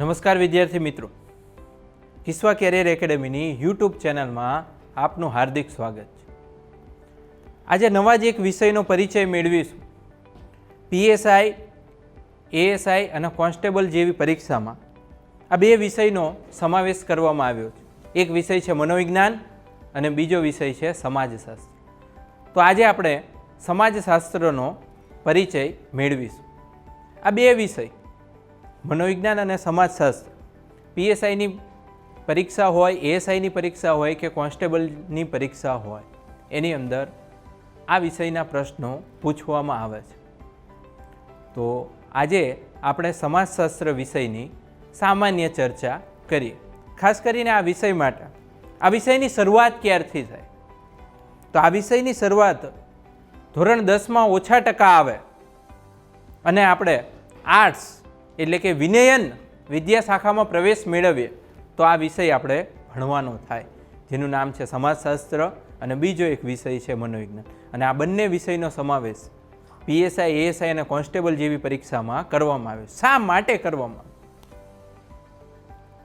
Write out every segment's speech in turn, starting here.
નમસ્કાર વિદ્યાર્થી મિત્રો, કિસ્વા કેરિયર એકેડેમીની યુટ્યુબ ચેનલમાં આપનું હાર્દિક સ્વાગત છે। આજે નવા જ એક વિષયનો પરિચય મેળવીશું। પીએસઆઈ, એએસઆઈ અને કોન્સ્ટેબલ જેવી પરીક્ષામાં આ બે વિષયનો સમાવેશ કરવામાં આવ્યો છે। એક વિષય છે મનોવિજ્ઞાન અને બીજો વિષય છે સમાજશાસ્ત્ર। તો આજે આપણે સમાજશાસ્ત્રનો પરિચય મેળવીશું। આ બે વિષય મનોવિજ્ઞાન અને સમાજશાસ્ત્ર પીએસઆઈની પરીક્ષા હોય, એએસઆઈની પરીક્ષા હોય કે કોન્સ્ટેબલની પરીક્ષા હોય, એની અંદર આ વિષયના પ્રશ્નો પૂછવામાં આવે છે। તો આજે આપણે સમાજશાસ્ત્ર વિષયની સામાન્ય ચર્ચા કરીએ। ખાસ કરીને આ વિષય માટે આ વિષયની શરૂઆત ક્યારથી થાય? તો આ વિષયની શરૂઆત ધોરણ 10માં ઓછા ટકા આવે અને આપણે આર્ટ્સ એટલે કે વિનયન વિદ્યા શાખામાં પ્રવેશ મેળવીએ તો આ વિષય આપણે ભણવાનો થાય, જેનું નામ છે સમાજશાસ્ત્ર અને બીજો એક વિષય છે મનોવિજ્ઞાન। અને આ બંને વિષયનો સમાવેશ પીએસઆઈ, એએસઆઈ અને કોન્સ્ટેબલ જેવી પરીક્ષામાં કરવામાં આવે। શા માટે કરવામાં આવે?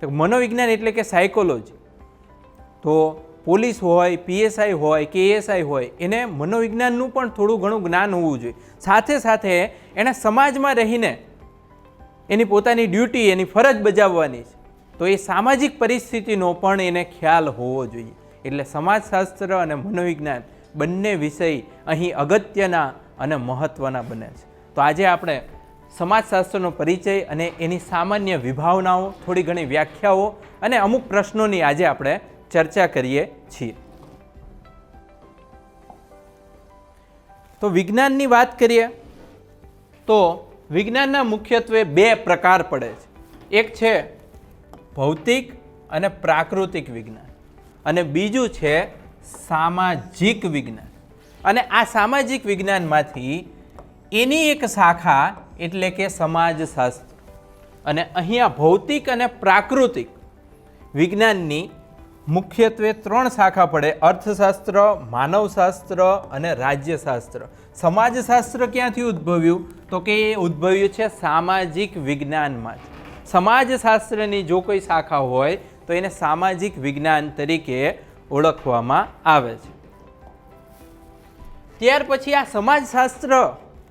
તો મનોવિજ્ઞાન એટલે કે સાયકોલોજી। તો પોલીસ હોય, પીએસઆઈ હોય કે એએસઆઈ હોય, એને મનોવિજ્ઞાનનું પણ થોડું ઘણું જ્ઞાન હોવું જોઈએ। સાથે સાથે એણે સમાજમાં રહીને એની પોતાની ડ્યુટી, એની ફરજ બજાવવાની છે, તો એ સામાજિક પરિસ્થિતિનો પણ એને ખ્યાલ હોવો જોઈએ। એટલે સમાજશાસ્ત્ર અને મનોવિજ્ઞાન બંને વિષય અહીં અગત્યના અને મહત્ત્વના બને છે। તો આજે આપણે સમાજશાસ્ત્રનો પરિચય અને એની સામાન્ય વિભાવનાઓ, થોડી ઘણી વ્યાખ્યાઓ અને અમુક પ્રશ્નોની આજે આપણે ચર્ચા કરીએ છીએ। તો વિજ્ઞાનની વાત કરીએ તો વિજ્ઞાનના મુખ્યત્વે બે પ્રકાર પડે છે। એક છે ભૌતિક અને પ્રાકૃતિક વિજ્ઞાન અને બીજું છે સામાજિક વિજ્ઞાન। અને આ સામાજિક વિજ્ઞાનમાંથી એની એક શાખા એટલે કે સમાજશાસ્ત્ર। અને અહીંયા ભૌતિક અને પ્રાકૃતિક વિજ્ઞાનની મુખ્યત્વે ત્રણ શાખા પડે: અર્થશાસ્ત્ર, માનવશાસ્ત્ર અને રાજ્યશાસ્ત્ર। સમાજશાસ્ત્ર ક્યાંથી ઉદ્ભવ્યું? તો કે એ ઉદ્ભવ્યું છે સામાજિક વિજ્ઞાનમાંથી। સમાજશાસ્ત્રની જો કોઈ શાખા હોય તો એને સામાજિક વિજ્ઞાન તરીકે ઓળખવામાં આવે છે। ત્યાર પછી આ સમાજશાસ્ત્ર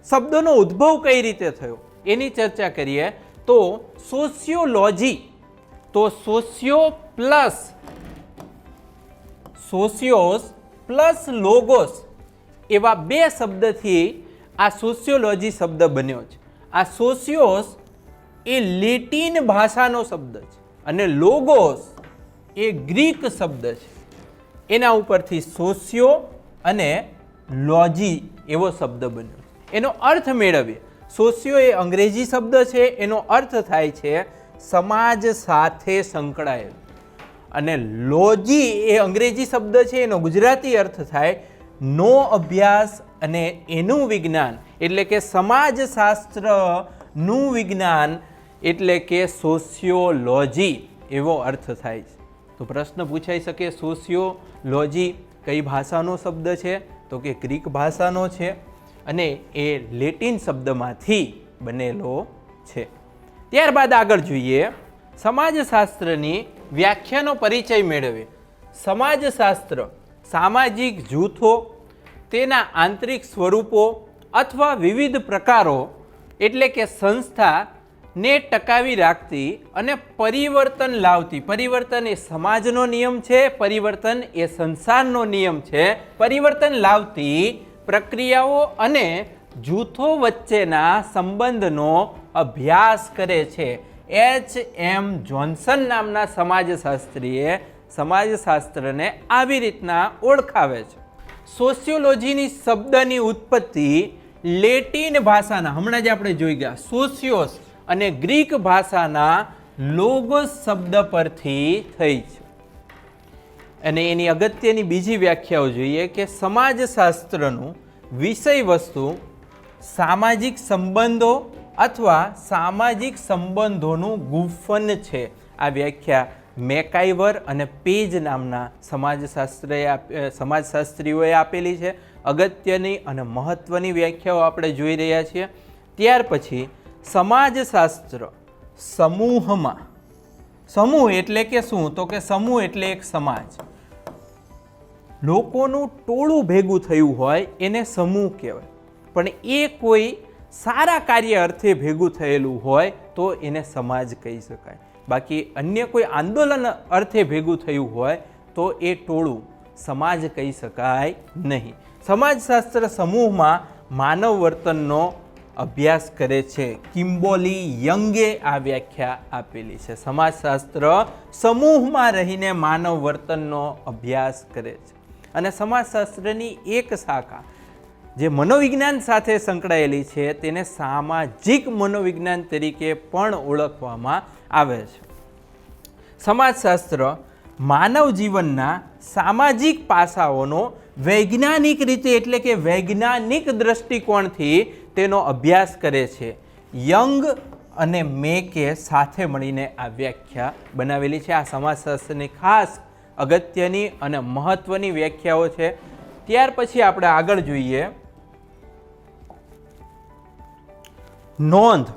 શબ્દનો ઉદ્ભવ કઈ રીતે થયો એની ચર્ચા કરીએ તો સોશિયોલોજી, તો સોશિયોસ પ્લસ લોગોસ એવા બે શબ્દથી આ સોશિયોલોજી શબ્દ બન્યો છે। આ સોશિયોસ એ લેટિન ભાષાનો શબ્દ છે અને લોગોસ એ ગ્રીક શબ્દ છે। એના ઉપરથી સોશિયો અને લોજી એવો શબ્દ બન્યો। એનો અર્થ મેળવીએ। સોશિયો એ અંગ્રેજી શબ્દ છે, એનો અર્થ થાય છે સમાજ સાથે સંકળાયેલ, અને લોજી એ અંગ્રેજી શબ્દ છે, એનો ગુજરાતી અર્થ થાય નો અભ્યાસ અને એનું વિજ્ઞાન, એટલે કે સમાજશાસ્ત્રનું વિજ્ઞાન એટલે કે સોશિયોલોજી એવો અર્થ થાય છે। તો પ્રશ્ન પૂછાઈ શકે, સોશિયોલોજી કઈ ભાષાનો શબ્દ છે? તો કે ગ્રીક ભાષાનો છે અને એ લેટિન શબ્દમાંથી બનેલો છે। ત્યારબાદ આગળ જોઈએ, સમાજશાસ્ત્રની વ્યાખ્યાનો પરિચય મેળવીએ। સમાજશાસ્ત્ર સામાજિક જૂથો, તેના આંતરિક સ્વરૂપો અથવા વિવિધ પ્રકારો એટલે કે સંસ્થાને ટકાવી રાખતી અને પરિવર્તન લાવતી, પરિવર્તન એ સમાજનો નિયમ છે, પરિવર્તન એ સંસારનો નિયમ છે, પરિવર્તન લાવતી પ્રક્રિયાઓ અને જૂથો વચ્ચેના સંબંધનો અભ્યાસ કરે છે। H.M. જોન્સન નામના સમાજશાસ્ત્રીએ સમાજશાસ્ત્રને આવી રીતના ઓળખાવે છે। સોશિયોલોજીની શબ્દની ઉત્પત્તિ લેટિન ભાષાના, હમણાં જ આપણે જોઈ ગયા, સોશિયોસ અને ગ્રીક ભાષાના લોગોસ શબ્દ પરથી થઈ છે। અને એની અગત્યની બીજી વ્યાખ્યાઓ જોઈએ કે સમાજશાસ્ત્રનું વિષય વસ્તુ સામાજિક સંબંધો અથવા સામાજિક સંબંધોનું ગુફન છે। આ વ્યાખ્યા મેકાઈવર અને પેજ નામના સમાજશાસ્ત્રીઓએ આપેલી છે। અગત્યની અને મહત્ત્વની વ્યાખ્યાઓ આપણે જોઈ રહ્યા છીએ। ત્યાર પછી સમાજશાસ્ત્ર સમૂહમાં સમૂહ એટલે કે શું? તો કે સમૂહ એટલે એક સમાજ, લોકોનું ટોળું ભેગું થયું હોય એને સમૂહ કહેવાય. પણ એ કોઈ સારા કાર્ય અર્થે ભેગું થયેલું હોય તો એને સમાજ કહી શકાય. બાકી અન્ય કોઈ આંદોલન અર્થે ભેગું થયું હોય તો એ ટોળું સમાજ કહી શકાય નહીં. સમાજશાસ્ત્ર સમૂહમાં માનવ વર્તનનો અભ્યાસ કરે છે. કિમ્બોલી યંગે આ વ્યાખ્યા આપેલી છે. સમાજશાસ્ત્ર સમૂહમાં રહીને માનવ વર્તનનો અભ્યાસ કરે છે. અને સમાજશાસ્ત્રની એક શાખા જે મનોવિજ્ઞાન સાથે સંકળાયેલી છે તેને સામાજિક મનોવિજ્ઞાન તરીકે પણ ઓળખવામાં આવે છે. સમાજશાસ્ત્ર માનવ જીવનના સામાજિક પાસાઓનો વૈજ્ઞાનિક રીતે એટલે કે વૈજ્ઞાનિક દ્રષ્ટિકોણથી તેનો અભ્યાસ કરે છે. યંગ અને મેકે સાથે મળીને આ વ્યાખ્યા બનાવેલી છે. આ સમાજશાસ્ત્રની ખાસ અગત્યની અને મહત્વની વ્યાખ્યાઓ છે. ત્યાર પછી આપણે આગળ જોઈએ. નોંધ.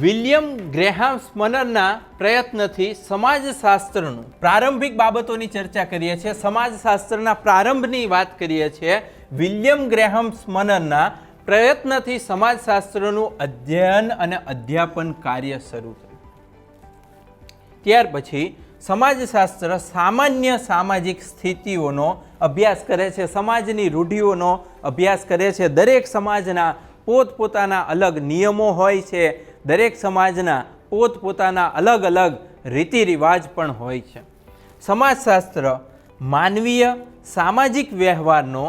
વિલિયમ ગ્રેહામ સ્મનરના પ્રયત્નથી સમાજશાસ્ત્રનું પ્રારંભિક બાબતોની ચર્ચા કરીએ છીએ. સમાજશાસ્ત્રના પ્રારંભની વાત કરીએ છીએ. વિલિયમ ગ્રેહામ સ્મનરના પ્રયત્નથી સમાજશાસ્ત્રનું અધ્યયન અને અધ્યાપન કાર્ય શરૂ થયું. ત્યાર પછી સમાજશાસ્ત્ર સામાન્ય સામાજિક સ્થિતિઓનો અભ્યાસ કરે છે, સમાજની રૂઢિઓનો અભ્યાસ કરે છે. દરેક સમાજના પોતપોતાના અલગ નિયમો હોય છે, દરેક સમાજના પોતપોતાના અલગ અલગ રીતિ રિવાજ પણ હોય છે. સમાજશાસ્ત્ર માનવીય સામાજિક વ્યવહારનો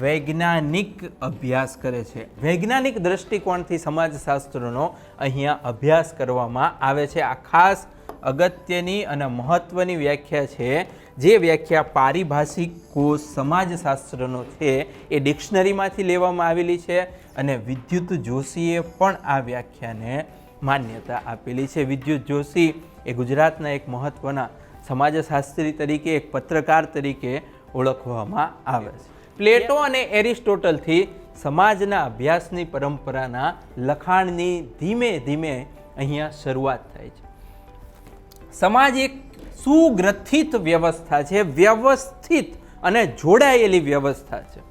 વૈજ્ઞાનિક અભ્યાસ કરે છે. વૈજ્ઞાનિક દ્રષ્ટિકોણથી સમાજશાસ્ત્રનો અહીંયા અભ્યાસ કરવામાં આવે છે. આ ખાસ અગત્યની અને મહત્વની વ્યાખ્યા છે. જે વ્યાખ્યા પારિભાષિક કોષ સમાજશાસ્ત્રનો છે એ ડિક્શનરીમાંથી લેવામાં આવેલી છે અને વિદ્યુત જોશીએ પણ આ વ્યાખ્યાને માન્યતા આપેલી છે. વિદ્યુત જોશી એ ગુજરાતના એક મહત્વના સમાજશાસ્ત્રી તરીકે, એક પત્રકાર તરીકે ઓળખવામાં આવે છે. પ્લેટો અને એરિસ્ટોટલથી સમાજના અભ્યાસની પરંપરાના લખાણની ધીમે ધીમે અહીંયા શરૂઆત થાય છે. સમાજ એક સુગ્રથિત વ્યવસ્થા છે, વ્યવસ્થિત અને જોડાયેલી વ્યવસ્થા છે,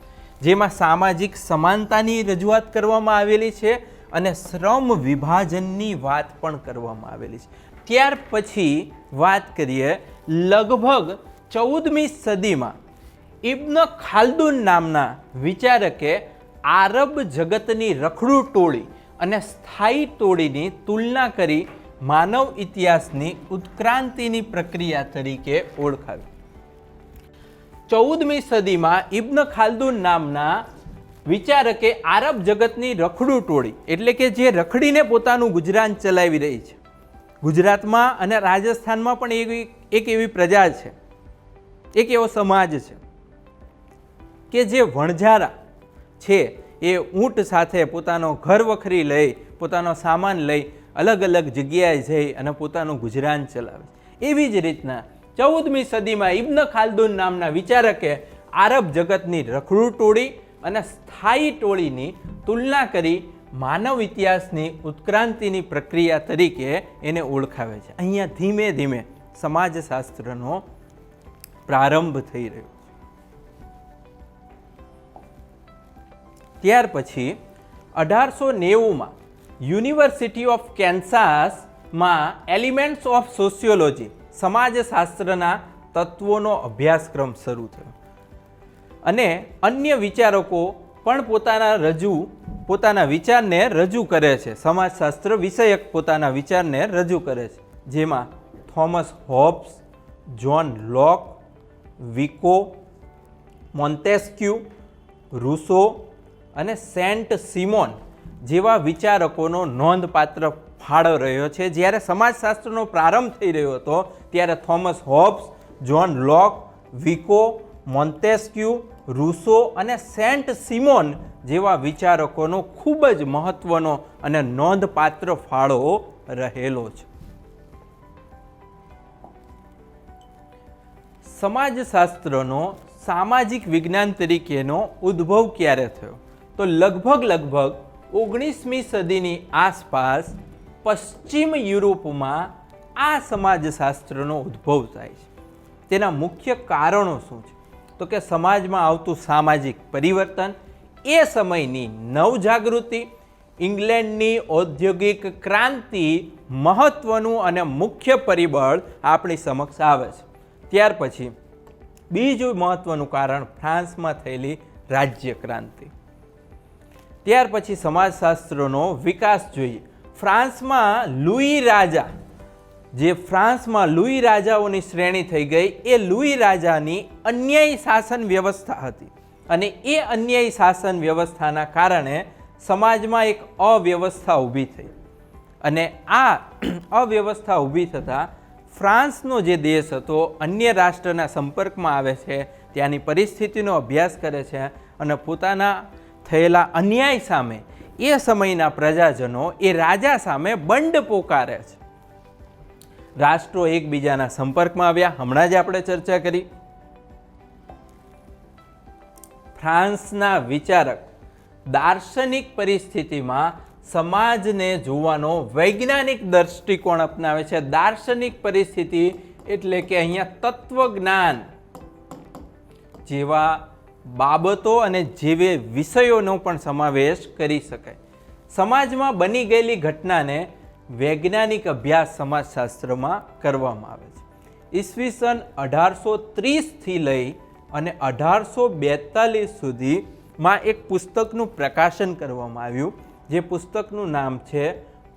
જેમાં સામાજિક સમાનતાની રજૂઆત કરવામાં આવેલી છે અને શ્રમ વિભાજનની વાત પણ કરવામાં આવેલી છે. ત્યાર પછી વાત કરીએ, લગભગ 14મી સદીમાં ઇબ્ન ખાલ્દુન નામના વિચારકે આરબ જગતની રખડુ ટોળી અને સ્થાયી ટોળીની તુલના કરી માનવ ઇતિહાસની ઉત્ક્રાંતિની પ્રક્રિયા તરીકે ઓળખાવી. 14મી સદીમાં ઇબ્ન ખાલ્દુન નામના વિચારકે આરબ જગતની રખડુ ટોળી એટલે કે જે રખડીને પોતાનું ગુજરાન ચલાવી રહી છે, ગુજરાતમાં અને રાજસ્થાનમાં પણ એક એવી પ્રજા છે, એક એવો સમાજ છે કે જે વણઝારા છે એ ઊંટ સાથે પોતાનો ઘર વખરી લઈ, પોતાનો સામાન લઈ અલગ અલગ જગ્યાએ જઈ અને પોતાનું ગુજરાન ચલાવે. એવી જ રીતના 14મી સદીમાં ઇબ્ન ખાલ્દુન નામના વિચારકે આરબ જગતની રખડુ ટોળી અને સ્થાયી ટોળીની તુલના કરી માનવ ઇતિહાસની ઉત્ક્રાંતિની પ્રક્રિયા તરીકે એને ઓળખાવે છે. અહીંયા ધીમે ધીમે સમાજશાસ્ત્રનો પ્રારંભ થઈ રહ્યો છે. ત્યાર પછી 1890માં યુનિવર્સિટી ઓફ કેન્સાસમાં એલિમેન્ટ્સ ઓફ સોશિયોલોજી સમાજશાસ્ત્રના તત્વોનો અભ્યાસક્રમ શરૂ થયો અને અન્ય વિચારકો પણ પોતાના વિચારને રજૂ કરે છે. સમાજશાસ્ત્ર વિષયક પોતાના વિચારને રજૂ કરે છે, જેમાં થોમસ હોબ્સ, જ્હોન લોક, વિકો, મોન્ટેસ્ક્યુ, રૂસો અને સેન્ટ સિમોન જેવા વિચારકોનો નોંધપાત્ર ફાળો રહ્યો છે. જ્યારે સમાજશાસ્ત્રનો પ્રારંભ થઈ રહ્યો હતો ત્યારે થોમસ હોબ્સ, જ્હોન લોક, વિકો, મોન્ટેસ્ક્યુ, રૂસો અને સેન્ટ સિમોન જેવા વિચારકોનો ખૂબ જ મહત્વનો અને નોંધપાત્ર ફાળો રહેલો છે. સમાજશાસ્ત્રનો સામાજિક વિજ્ઞાન તરીકેનો ઉદ્ભવ ક્યારે થયો? તો લગભગ 19મી સદીની આસપાસ પશ્ચિમ યુરોપમાં આ સમાજશાસ્ત્રનો ઉદ્ભવ થાય છે. તેના મુખ્ય કારણો શું છે? તો કે સમાજમાં આવતું સામાજિક પરિવર્તન, એ સમયની નવજાગૃતિ, ઇંગ્લેન્ડની ઔદ્યોગિક ક્રાંતિ મહત્વનું અને મુખ્ય પરિબળ આપણી સમક્ષ આવે છે. ત્યાર પછી બીજું મહત્વનું કારણ ફ્રાન્સમાં થયેલી રાજ્ય ક્રાંતિ. ત્યાર પછી સમાજશાસ્ત્રનો વિકાસ જોઈએ. ફ્રાન્સમાં લુઈ રાજાઓની શ્રેણી થઈ ગઈ. એ લુઈ રાજાની અન્યાયી શાસન વ્યવસ્થા હતી અને એ અન્યાયી શાસન વ્યવસ્થાના કારણે સમાજમાં એક અવ્યવસ્થા ઊભી થઈ અને આ અવ્યવસ્થા ઊભી થતાં ફ્રાન્સનો જે દેશ હતો અન્ય રાષ્ટ્રના સંપર્કમાં આવે છે, ત્યાંની પરિસ્થિતિનો અભ્યાસ કરે છે અને પોતાના થયેલા અન્યાય સામે એ સમયના પ્રજાજનો એ રાજા સામે બંડ પોકારે છે. રાષ્ટ્રો એકબીજાના સંપર્કમાં આવ્યા. હમણાં જ આપણે ચર્ચા કરી. ફ્રાન્સના વિચારક દાર્શનિક પરિસ્થિતિમાં સમાજને જોવાનો વૈજ્ઞાનિક દૃષ્ટિકોણ અપનાવે છે. દાર્શનિક પરિસ્થિતિ એટલે કે અહીંયા તત્વજ્ઞાન જેવા બાબતો અને જેવે વિષયોનો પણ સમાવેશ કરી શકાય. સમાજમાં બની ગયેલી ઘટનાને વૈજ્ઞાનિક અભ્યાસ સમાજશાસ્ત્રમાં કરવામાં આવે છે. ઈસવીસન 1830થી લઈ અને 1842 સુધીમાં એક પુસ્તકનું પ્રકાશન કરવામાં આવ્યું, જે પુસ્તકનું નામ છે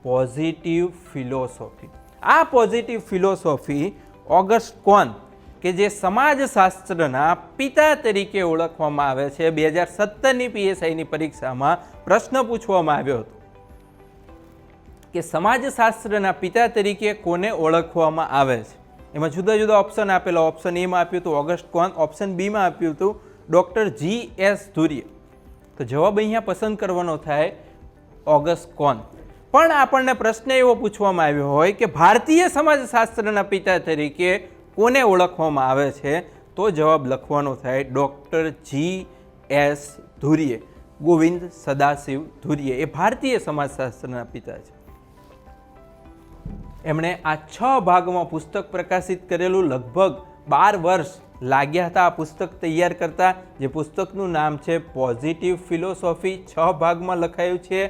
પોઝિટિવ ફિલોસોફી. આ પોઝિટિવ ફિલોસોફી ઓગસ્ટ કોન્ત, કે જે સમાજશાસ્ત્રના પિતા તરીકે ઓળખવામાં આવે છે, 2017ની PSIની પરીક્ષામાં પ્રશ્ન પૂછવામાં આવ્યો હતો કે સમાજશાસ્ત્રના પિતા તરીકે કોને ઓળખવામાં આવે છે. એમાં જુદા જુદા ઓપ્શન આપેલા. ઓપ્શન એમાં આપ્યું હતું ઓગસ્ટ કોન્ત, ઓપ્શન બીમાં આપ્યું હતું ડૉક્ટર G.S. ધુર્ય. તો જવાબ અહીંયા પસંદ કરવાનો થાય ઓગસ્ટ કોન્ત. પણ આપણને પ્રશ્ન એવો પૂછવામાં આવ્યો હોય કે ભારતીય સમાજશાસ્ત્રના પિતા તરીકે કોને ઓળખવામાં આવે છે, તો જવાબ લખવાનો થાય ડૉક્ટર G.S. ધુર્ય. ગોવિંદ સદાશિવ ધુર્ય એ ભારતીય સમાજશાસ્ત્રના પિતા છે. એમણે આ 6 ભાગમાં પુસ્તક પ્રકાશિત કરેલું. લગભગ 12 વર્ષ લાગ્યા હતા આ પુસ્તક તૈયાર કરતા, જે પુસ્તકનું નામ છે પોઝિટિવ ફિલોસોફી. 6 ભાગમાં લખાયું છે.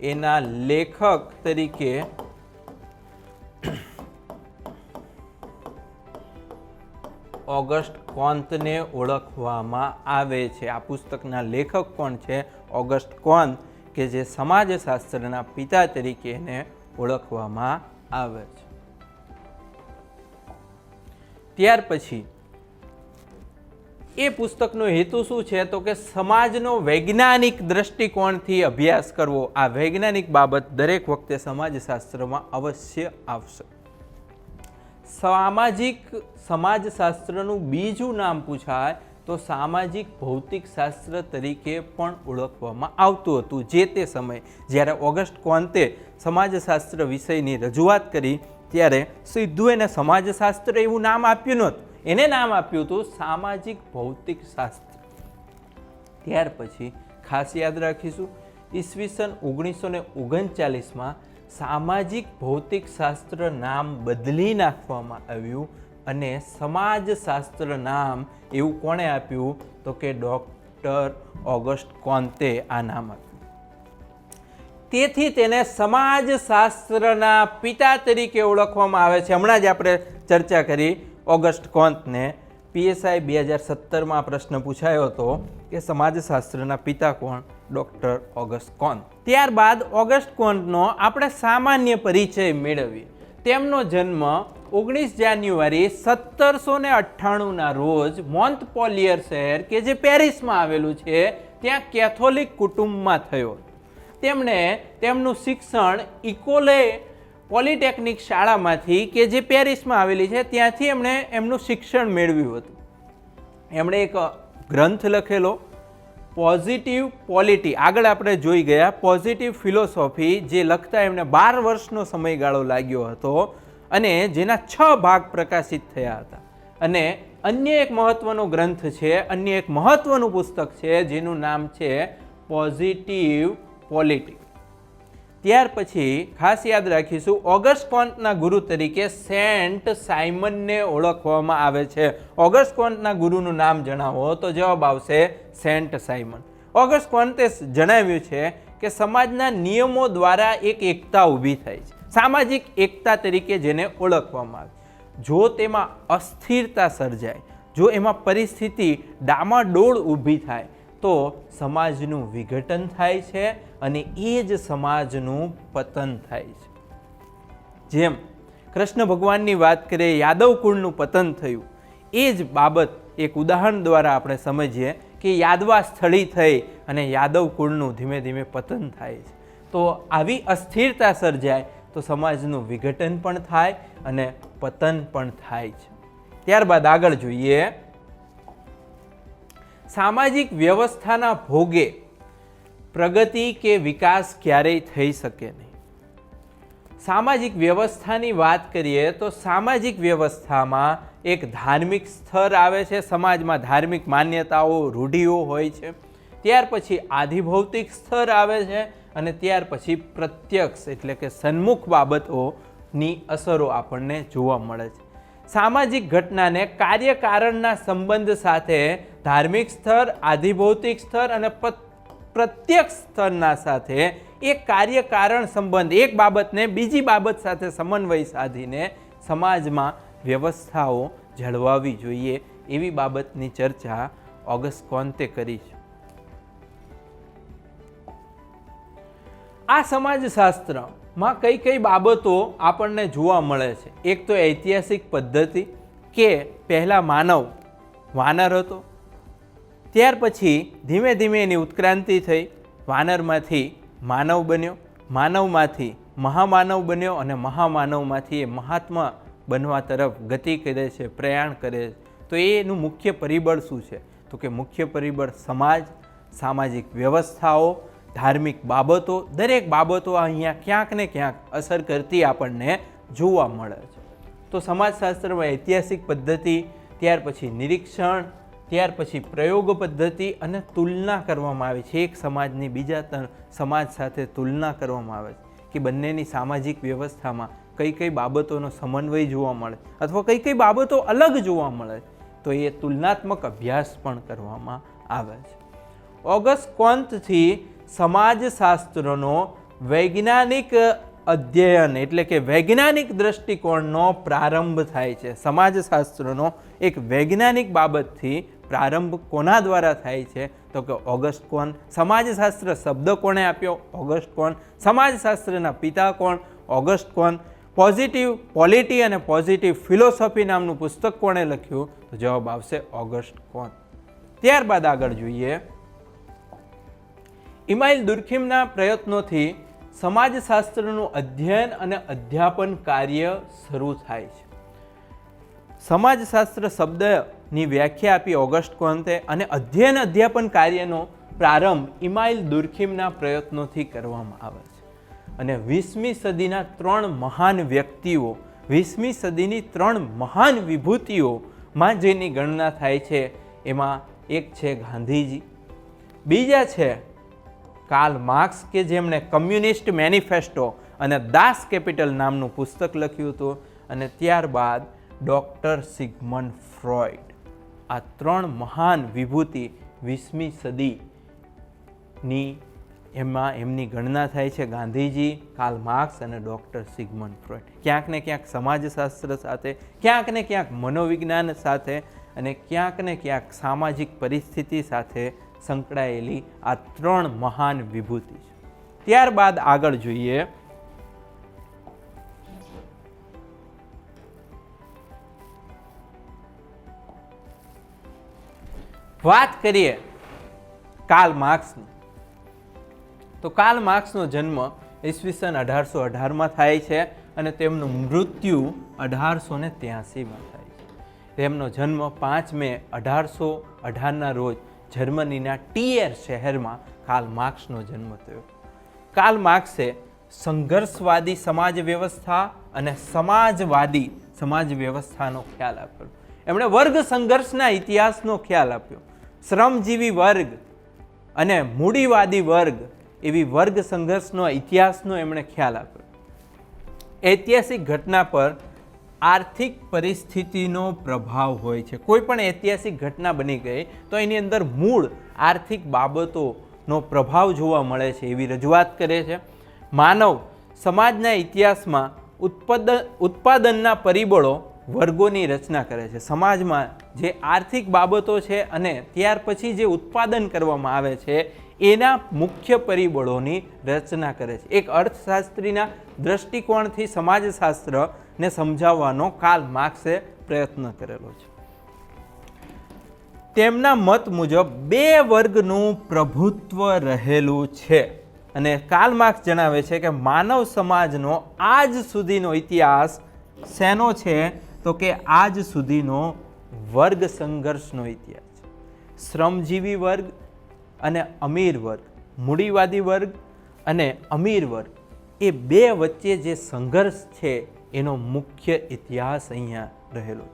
એના લેખક તરીકે ઓગસ્ટ કોન્તને ઓળખવામાં આવે છે. આ પુસ્તકના લેખક કોણ છે? ઓગસ્ટ કોન્ત, કે જે સમાજશાસ્ત્રના પિતા તરીકે એને ઓળખવામાં આવે છે. ત્યાર પછી એ પુસ્તકનો હેતુ શું છે? તો કે સમાજનો વૈજ્ઞાનિક દ્રષ્ટિકોણથી અભ્યાસ કરવો. આ વૈજ્ઞાનિક બાબત દરેક વખતે સમાજશાસ્ત્રમાં અવશ્ય આવશે. સમાજશાસ્ત્રનું બીજું નામ પૂછાય તો સામાજિક ભૌતિક શાસ્ત્ર તરીકે પણ ઓળખવામાં આવતું હતું. જે તે સમયે જ્યારે ઓગસ્ટ કોન્તે સમાજશાસ્ત્ર વિષયની રજૂઆત કરી ત્યારે સીધું એને સમાજશાસ્ત્ર એવું નામ આપ્યું નહોતું. એને નામ આપ્યું હતું સામાજિક ભૌતિક શાસ્ત્ર. ત્યાર પછી ખાસ યાદ રાખીશું, ઈસવીસન 1939માં સામાજિક ભૌતિક શાસ્ત્ર નામ બદલી નાખવામાં આવ્યું અને સમાજશાસ્ત્ર નામ એવું કોણે આપ્યું? તો કે ડૉક્ટર ઓગસ્ટ કોન્તે આ નામ આપ્યું. તેથી તેને સમાજશાસ્ત્રના પિતા તરીકે ઓળખવામાં આવે છે. હમણાં જ આપણે ચર્ચા કરી ઓગસ્ટ કોન્તને. PSI 2017માં પ્રશ્ન પૂછાયો હતો કે સમાજશાસ્ત્રના પિતા કોણ? Doctor Auguste Comte. ત્યારબાદ ઓગસ્ટ કોન્તનો આપણે સામાન્ય પરિચય મેળવીએ. તેમનો જન્મ 19 જાન્યુઆરી 1798ના રોજ મોન્ટપોલિયર શહેર, કે જે પેરિસમાં આવેલું છે, ત્યાં કેથોલિક કુટુંબમાં થયો. તેમણે તેમનું શિક્ષણ ઇકોલે પોલિટેકનિક શાળામાંથી, કે જે પેરિસમાં આવેલી છે, ત્યાંથી એમણે એમનું શિક્ષણ મેળવ્યું હતું. એમણે એક ગ્રંથ લખેલો પોઝિટિવ પોલિટી. આગળ આપણે જોઈ ગયા પોઝિટિવ ફિલોસોફી, જે લખતા એમને 12 વર્ષનો સમયગાળો લાગ્યો હતો અને જેના 6 ભાગ પ્રકાશિત થયા હતા. અને અન્ય એક મહત્વનો ગ્રંથ છે, અન્ય એક મહત્વનું પુસ્તક છે જેનું નામ છે પોઝિટિવ પોલિટી. ત્યાર પછી ખાસ યાદ રાખીશું, ઓગસ્ટ કોન્ટના ગુરુ તરીકે સેન્ટ સાયમનને ઓળખવામાં આવે છે. ઓગસ્ટ કોન્ટના ગુરુનું નામ જણાવો તો જવાબ આવશે સેન્ટ સાયમન. ઓગસ્ટ કોન્તે જણાવ્યું છે કે સમાજના નિયમો દ્વારા એક એકતા ઊભી થાય છે, સામાજિક એકતા તરીકે જેને ઓળખવામાં આવે. જો તેમાં અસ્થિરતા સર્જાય, જો એમાં પરિસ્થિતિ ડામાડોળ ઊભી થાય તો સમાજનું વિઘટન થાય છે અને એ જ સમાજનું પતન થાય છે. જેમ કૃષ્ણ ભગવાનની વાત કરીએ, યાદવ કુળનું પતન થયું, એ જ બાબત એક ઉદાહરણ દ્વારા આપણે સમજીએ કે યાદવા સ્થળી થઈ અને યાદવ કુળનું ધીમે ધીમે પતન થાય છે. તો આવી અસ્થિરતા સર્જાય તો સમાજનું વિઘટન પણ થાય અને પતન પણ થાય છે. ત્યારબાદ આગળ જોઈએ, સામાજિક વ્યવસ્થાના ભોગે પ્રગતિ કે વિકાસ ક્યારેય થઈ શકે નહીં. સામાજિક વ્યવસ્થાની વાત કરીએ તો સામાજિક વ્યવસ્થામાં એક ધાર્મિક સ્તર આવે છે, સમાજમાં ધાર્મિક માન્યતાઓ રૂઢિઓ હોય છે. ત્યાર પછી આધિભૌતિક સ્તર આવે છે અને ત્યાર પછી પ્રત્યક્ષ એટલે કે સન્મુખ બાબતોની અસરો આપણને જોવા મળે છે. સામાજિક ઘટનાને કાર્યકારણના સંબંધ સાથે ધાર્મિક સ્તર, આધિભૌતિક સ્તર અને પ્રત્યક્ષ સ્તરના સાથે એક કાર્યકારણ સંબંધ, એક બાબતને બીજી બાબત સાથે સમન્વય સાધીને સમાજમાં વ્યવસ્થાઓ જળવાવી જોઈએ, એવી બાબતની ચર્ચા ઓગસ્ટ કોન્તે કરી છે. આ સમાજશાસ્ત્રમાં કઈ કઈ બાબતો આપણને જોવા મળે છે? એક તો ઐતિહાસિક પદ્ધતિ કે પહેલા માનવ વાનર હતો, ત્યાર પછી ધીમે ધીમે એની ઉત્ક્રાંતિ થઈ, વાનરમાંથી માનવ બન્યો, માનવમાંથી મહામાનવ બન્યો અને મહામાનવમાંથી એ મહાત્મા બનવા તરફ ગતિ કરે છે, પ્રયાણ કરે છે. તો એનું મુખ્ય પરિબળ શું છે? તો કે મુખ્ય પરિબળ સમાજ, સામાજિક વ્યવસ્થાઓ, ધાર્મિક બાબતો, દરેક બાબતો અહીંયા ક્યાંક ને ક્યાંક અસર કરતી આપણને જોવા મળે છે. તો સમાજશાસ્ત્રમાં ઐતિહાસિક પદ્ધતિ, ત્યાર પછી નિરીક્ષણ, ત્યાર પછી પ્રયોગ પદ્ધતિ અને તુલના કરવામાં આવે છે. એક સમાજની બીજા સમાજ સાથે તુલના કરવામાં આવે છે કે બંનેની સામાજિક વ્યવસ્થામાં કઈ કઈ બાબતોનો સમન્વય જોવા મળે અથવા કઈ કઈ બાબતો અલગ જોવા મળે, તો એ તુલનાત્મક અભ્યાસ પણ કરવામાં આવે છે. ઓગસ્ટ કોન્તથી સમાજશાસ્ત્રનો વૈજ્ઞાનિક અધ્યયન એટલે કે વૈજ્ઞાનિક દ્રષ્ટિકોણનો પ્રારંભ થાય છે. સમાજશાસ્ત્રનો એક વૈજ્ઞાનિક બાબતથી પ્રારંભ કોના દ્વારા થાય છે? તો કે ઓગસ્ટ કોન્ત. સમાજશાસ્ત્ર શબ્દ કોણે આપ્યો? ઓગસ્ટ કોન્ત. સમાજશાસ્ત્રના પિતા કોણ? ઓગસ્ટ કોન્ત. પોઝિટિવ પોલિટી અને પોઝિટિવ ફિલોસોફી નામનું પુસ્તક કોણે લખ્યું? તો જવાબ આવશે ઓગસ્ટ કોન્ત. ત્યારબાદ આગળ જોઈએ, ઇમાઇલ દુર્ખિમના પ્રયત્નોથી સમાજશાસ્ત્રનું અધ્યયન અને અધ્યાપન કાર્ય શરૂ થાય છે. સમાજશાસ્ત્ર શબ્દની વ્યાખ્યા આપી ઓગસ્ટ કોન્તે અને અધ્યયન અધ્યાપન કાર્યનો પ્રારંભ ઇમાઇલ દુર્ખિમના પ્રયત્નોથી કરવામાં આવે છે. અને 20મી સદીના 3 મહાન વ્યક્તિઓ, 20મી સદીની 3 મહાન વિભૂતિઓમાં જેની ગણના થાય છે એમાં એક છે ગાંધીજી, બીજા છે કાર્લ માર્ક્સ કે જેમણે કમ્યુનિસ્ટ મેનિફેસ્ટો અને દાસ કેપિટલ નામનું પુસ્તક લખ્યું હતું, અને ત્યારબાદ ડૉક્ટર સિગમન્ડ ફ્રોઈડ. આ 3 મહાન વિભૂતિ 20મી સદીની એમાં એમની ગણના થાય છે. ગાંધીજી, કાર્લ માર્ક્સ અને ડૉક્ટર સિગમન્ડ ફ્રોઈડ. ક્યાંક ને ક્યાંક સમાજશાસ્ત્ર સાથે, ક્યાંક ને ક્યાંક મનોવિજ્ઞાન સાથે અને ક્યાંક ને ક્યાંક સામાજિક પરિસ્થિતિ સાથે સંકળાયેલી આ 3 મહાન વિભૂતિ છે. ત્યારબાદ આગળ જોઈએ, વાત કરીએ કાર્લ માર્ક્સની. તો કાર્લ માર્ક્સનો જન્મ ઈસવીસન 1818માં થાય છે અને તેમનું મૃત્યુ 1883માં થાય છે. તેમનો જન્મ 5 મે 1818ના રોજ જર્મનીના ટીયર શહેરમાં કાર્લ માર્ક્સનો જન્મ થયો. કાર્લ માર્ક્સે સંઘર્ષવાદી સમાજ વ્યવસ્થા અને સમાજવાદી સમાજ વ્યવસ્થાનો ખ્યાલ આપ્યો. એમણે વર્ગ સંઘર્ષના ઇતિહાસનો ખ્યાલ આપ્યો. શ્રમજીવી વર્ગ અને મૂડીવાદી વર્ગ એવી વર્ગ સંઘર્ષનો ઇતિહાસનો એમણે ખ્યાલ આપ્યો. ઐતિહાસિક ઘટના પર આર્થિક પરિસ્થિતિનો પ્રભાવ હોય છે. કોઈ પણ ઐતિહાસિક ઘટના બની ગઈ તો એની અંદર મૂળ આર્થિક બાબતોનો પ્રભાવ જોવા મળે છે એવી રજૂઆત કરે છે. માનવ સમાજના ઇતિહાસમાં ઉત્પાદનના પરિબળો વર્ગોની રચના કરે છે. સમાજમાં જે આર્થિક બાબતો છે અને ત્યાર પછી જે ઉત્પાદન કરવામાં આવે છે એના મુખ્ય પરિબળોની રચના કરે છે. એક અર્થશાસ્ત્રીના દ્રષ્ટિકોણથી સમાજશાસ્ત્રને સમજાવવાનો કાર્લ માર્ક્સે પ્રયત્ન કરેલો છે. તેમના મત મુજબ બે વર્ગનું પ્રભુત્વ રહેલું છે અને કાર્લ માર્ક્સ જણાવે છે કે માનવ સમાજનો આજ સુધીનો ઇતિહાસ શેનો છે તો કે આજ સુધીનો વર્ગ સંઘર્ષનો ઇતિહાસ છે. શ્રમજીવી વર્ગ અને અમીર વર્ગ, મૂડીવાદી વર્ગ અને અમીર વર્ગ, એ બે વચ્ચે જે સંઘર્ષ છે એનો મુખ્ય ઇતિહાસ અહીંયા રહેલો.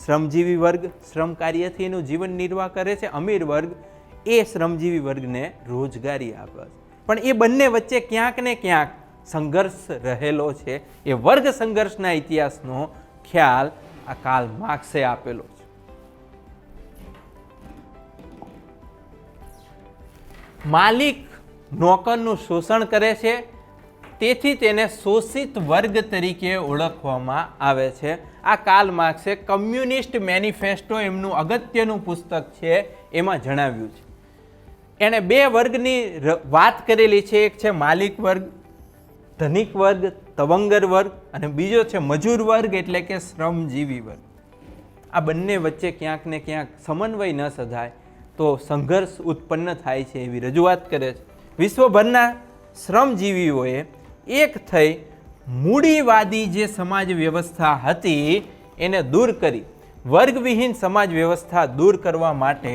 શ્રમજીવી વર્ગ શ્રમ કાર્યથી એનું જીવન નિર્વાહ કરે છે. અમીર વર્ગ એ શ્રમજીવી વર્ગને રોજગારી આપે છે. પણ એ બંને વચ્ચે ક્યાંક ને ક્યાંક સંઘર્ષ રહેલો છે. એ વર્ગ સંઘર્ષના ઇતિહાસનો ખ્યાલ આ કાર્લ માર્ક્સે આપેલો છે. માલિક નોકરનું શોષણ કરે છે, તેથી તેને શોષિત વર્ગ તરીકે ઓળખવામાં આવે છે. આ કાર્લ માર્ક્સે કમ્યુનિસ્ટ મેનિફેસ્ટો એમનું અગત્યનું પુસ્તક છે એમાં જણાવ્યું છે. એણે બે વર્ગની વાત કરેલી છે. એક છે માલિક વર્ગ, ધનિક વર્ગ, તવંગર વર્ગ, અને બીજો છે મજૂર વર્ગ એટલે કે શ્રમજીવી વર્ગ. આ બંને વચ્ચે ક્યાંક ને ક્યાંક સમન્વય ન સધાય તો સંઘર્ષ ઉત્પન્ન થાય છે એવી રજૂઆત કરે છે. વિશ્વભરના શ્રમજીવીઓએ એક થઈ મૂડીવાદી જે સમાજ વ્યવસ્થા હતી એને દૂર કરી વર્ગવિહીન સમાજ વ્યવસ્થા દૂર કરવા માટે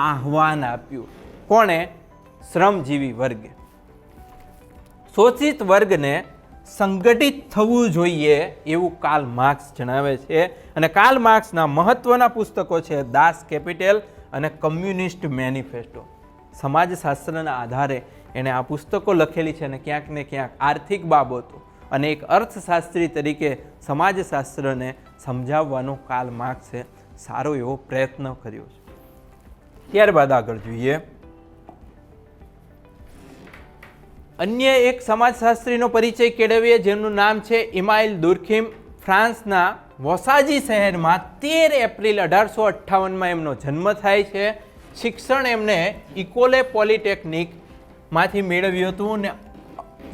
આહ્વાન આપ્યું. કોણે? શ્રમજીવી વર્ગે. શોષિત વર્ગને સંગઠિત થવું જોઈએ એવું કાર્લ માર્ક્સ જણાવે છે. અને કાર્લ માર્ક્સના મહત્વના પુસ્તકો છે દાસ કેપિટલ અને કમ્યુનિસ્ટ મેનિફેસ્ટો. સમાજશાસ્ત્રના આધારે એણે આ પુસ્તકો લખેલી છે અને ક્યાંક ને ક્યાંક આર્થિક બાબતો અને એક અર્થશાસ્ત્રી તરીકે સમાજશાસ્ત્રને સમજાવવાનો કાર્લ માર્ક્સે સારો એવો પ્રયત્ન કર્યો છે. ત્યારબાદ આગળ જોઈએ. અન્ય એક સમાજશાસ્ત્રીનો પરિચય કેળવીએ જેમનું નામ છે ઇમાઇલ દુર્ખીમ. ફ્રાન્સના વોસાજી શહેરમાં 13 એપ્રિલ 1858માં એમનો જન્મ થાય છે. શિક્ષણ એમને ઇકોલે પોલિટેકનિકમાંથી મેળવ્યું હતું અને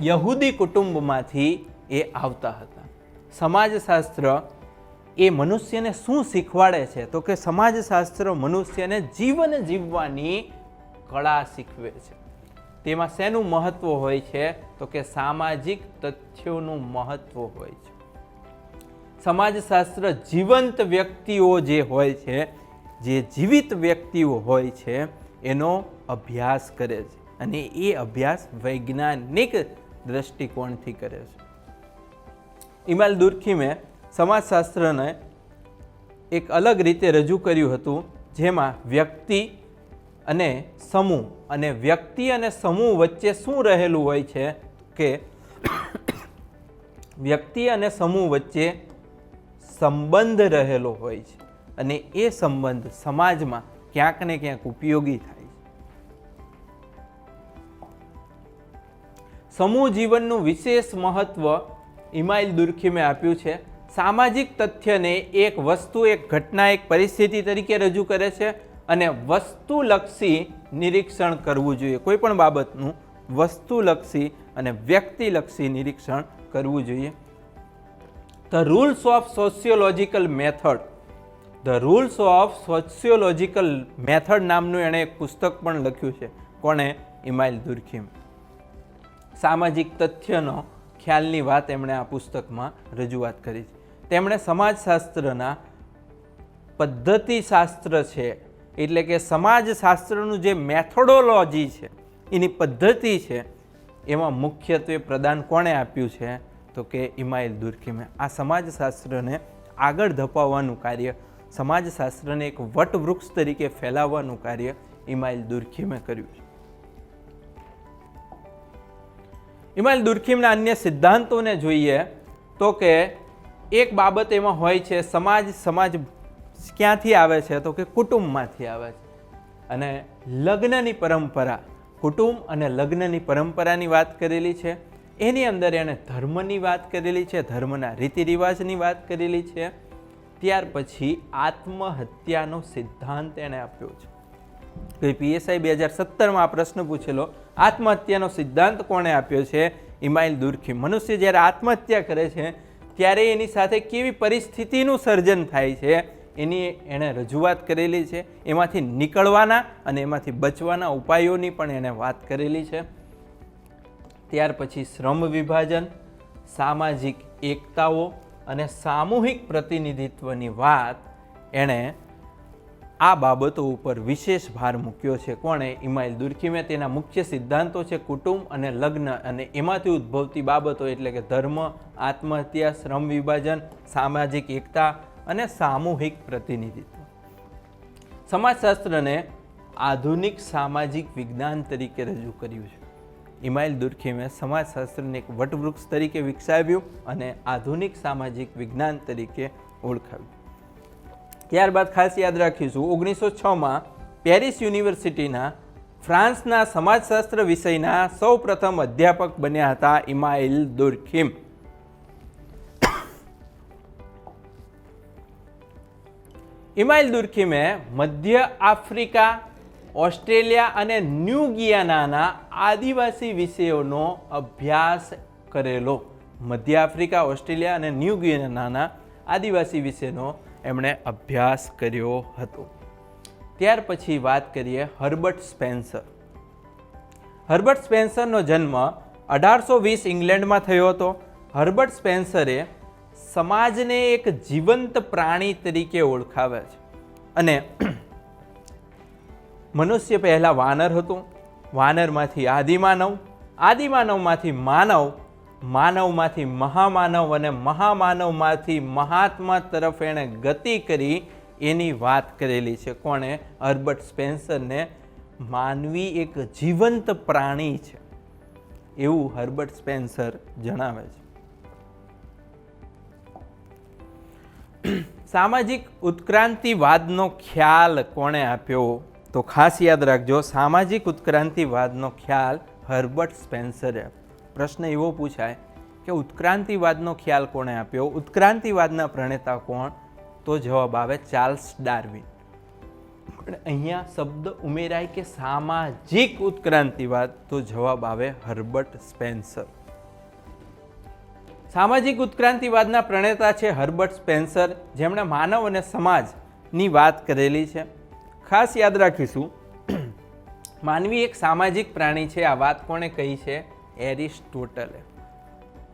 યહૂદી કુટુંબમાંથી એ આવતા હતા. સમાજશાસ્ત્ર એ મનુષ્યને શું શીખવાડે છે તો કે સમાજશાસ્ત્ર મનુષ્યને જીવન જીવવાની કળા શીખવે છે. તેમાં શેનું મહત્વ હોય છે તો કે સામાજિક તથ્યોનું મહત્વ હોય છે. સમાજશાસ્ત્ર જીવંત વ્યક્તિઓ જે હોય છે, જે જીવિત વ્યક્તિઓ હોય છે એનો અભ્યાસ કરે છે અને એ અભ્યાસ વૈજ્ઞાનિક દ્રષ્ટિકોણથી કરે છે. ઇમાઇલ દુર્ખીમે સમાજશાસ્ત્રને એક અલગ રીતે રજૂ કર્યું હતું જેમાં વ્યક્તિ અને સમૂહ અને વ્યક્તિ અને સમૂહ વચ્ચે શું રહેલું હોય છે કે વ્યક્તિ અને સમૂહ વચ્ચે સંબંધ રહેલો હોય છે અને એ સંબંધ સમાજમાં ક્યાંક ને ક્યાંક ઉપયોગી થાય છે. સમૂહ જીવનનું વિશેષ મહત્વ ઇમાઇલ દુર્ખીમે આપ્યું છે. સામાજિક તથ્યને એક વસ્તુ, એક ઘટના, એક પરિસ્થિતિ તરીકે રજૂ કરે છે અને વસ્તુલક્ષી નિરીક્ષણ કરવું જોઈએ. કોઈ પણ બાબતનું વસ્તુલક્ષી અને વ્યક્તિલક્ષી નિરીક્ષણ કરવું જોઈએ. The rules of sociological method, the rules of sociological method નામનું એણે એક પુસ્તક પણ લખ્યું છે. કોણે? ઇમાઇલ દુર્ખીમ. સામાજિક તથ્યનો ખ્યાલની વાત એમણે આ પુસ્તકમાં રજૂઆત કરી છે. તેમણે સમાજશાસ્ત્રના પદ્ધતિશાસ્ત્ર છે એટલે કે સમાજશાસ્ત્રનું જે મેથોડોલોજી છે એની પદ્ધતિ છે એમાં મુખ્યત્વે પ્રદાન કોણે આપ્યું છે તો કે ઇમાઇલ દુર્ખીમે. આ સમાજશાસ્ત્રને આગળ ધપાવવાનું કાર્ય, સમાજશાસ્ત્રને એક વટવૃક્ષ તરીકે ફેલાવવાનું કાર્ય ઇમાઇલ દુર્ખીમે કર્યું છે. ઇમાનુએલ દુર્કીમના અન્ય સિદ્ધાંતોને જોઈએ તો કે એક બાબત એમાં હોય છે, સમાજ ક્યાંથી આવે છે તો કે કુટુંબમાંથી આવે છે. અને લગ્નની પરંપરા, કુટુંબ અને લગ્નની પરંપરાની વાત કરેલી છે. એની અંદર એણે ધર્મની વાત કરેલી છે, ધર્મના રીતિ રિવાજની વાત કરેલી છે. ત્યાર પછી આત્મહત્યાનો સિદ્ધાંત એણે આપ્યો છે. તો PSI 2017માં આ પ્રશ્ન પૂછેલો, આત્મહત્યાનો સિદ્ધાંત કોણે આપ્યો છે? ઇમાનુએલ દુર્કીમ. મનુષ્ય જ્યારે આત્મહત્યા કરે છે ત્યારે એની સાથે કેવી પરિસ્થિતિનું સર્જન થાય છે એની એણે રજૂઆત કરેલી છે. એમાંથી નીકળવાના અને એમાંથી બચવાના ઉપાયોની પણ એણે વાત કરેલી છે. ત્યાર પછી શ્રમ વિભાજન, સામાજિક એકતાઓ અને સામૂહિક પ્રતિનિધિત્વની વાત એણે આ બાબતો ઉપર વિશેષ ભાર મૂક્યો છે. કોણે? ઇમાનુએલ દુર્કીમે. તેના મુખ્ય સિદ્ધાંતો છે કુટુંબ અને લગ્ન અને એમાંથી ઉદ્ભવતી બાબતો એટલે કે ધર્મ, આત્મહત્યા, શ્રમ વિભાજન, સામાજિક એકતા અને સામૂહિક પ્રતિનિધિત્વ. સમાજશાસ્ત્રને આધુનિક સામાજિક વિજ્ઞાન તરીકે રજૂ કર્યું છે. ઇમાનુએલ દુર્કીમે સમાજશાસ્ત્રને એક વટવૃક્ષ તરીકે વિકસાવ્યું અને આધુનિક સામાજિક વિજ્ઞાન તરીકે ઓળખાવ્યું. ત્યારબાદ ખાસ યાદ રાખીશું, 1906માં પેરિસ યુનિવર્સિટીના ફ્રાન્સના સમાજશાસ્ત્ર વિષયના સૌ પ્રથમ અધ્યાપક બન્યા હતા ઇમાનુએલ દુર્કીમ. ઇમાનુએલ દુર્કીમે મધ્ય આફ્રિકા, ઓસ્ટ્રેલિયા અને ન્યૂ ગિયાનાના આદિવાસી વિષયોનો અભ્યાસ કરેલો. મધ્ય આફ્રિકા, ઓસ્ટ્રેલિયા અને ન્યૂ ગિયાનાના આદિવાસી વિષયનો એમણે અભ્યાસ કર્યો હતો. ત્યાર પછી વાત કરીએ હર્બર્ટ સ્પેન્સર. હર્બર્ટ સ્પેન્સરનો જન્મ 1820 ઇંગ્લેન્ડમાં થયો હતો. હર્બર્ટ સ્પેન્સરે સમાજને એક જીવંત પ્રાણી તરીકે ઓળખાવે છે અને મનુષ્ય પહેલા વાનર હતું, વાનરમાંથી આદિમાનવ, આદિમાનવમાંથી માનવ, માનવમાંથી મહામાનવ અને મહામાનવમાંથી મહાત્મા તરફ એણે ગતિ કરી એની વાત કરેલી છે. કોણે? હર્બર્ટ સ્પેન્સરને. માનવી એક જીવંત પ્રાણી છે એવું હર્બર્ટ સ્પેન્સર જણાવે છે. સામાજિક ઉત્ક્રાંતિવાદનો ખ્યાલ કોણે આપ્યો? તો ખાસ યાદ રાખજો, સામાજિક ઉત્ક્રાંતિવાદનો ખ્યાલ હર્બર્ટ સ્પેન્સરે. પ્રશ્ન એવો પૂછાય કે ઉત્ક્રાંતિવાદનો ખ્યાલ કોણે આપ્યો? ઉત્ક્રાંતિવાદના પ્રણેતા કોણ? તો જવાબ આવે ચાર્લ્સ ડાર્વિન. પણ અહીંયા શબ્દ ઉમેરાય કે સામાજિક ઉત્ક્રાંતિવાદ, તો જવાબ આવે હર્બર્ટ સ્પેન્સર. સામાજિક ઉત્ક્રાંતિવાદના પ્રણેતા છે હર્બર્ટ સ્પેન્સર, જેમણે માનવ અને સમાજની વાત કરેલી છે. ખાસ યાદ રાખીશું, માનવી એક સામાજિક પ્રાણી છે. આ વાત કોણે કહી છે? એરિસ્ટોટલે.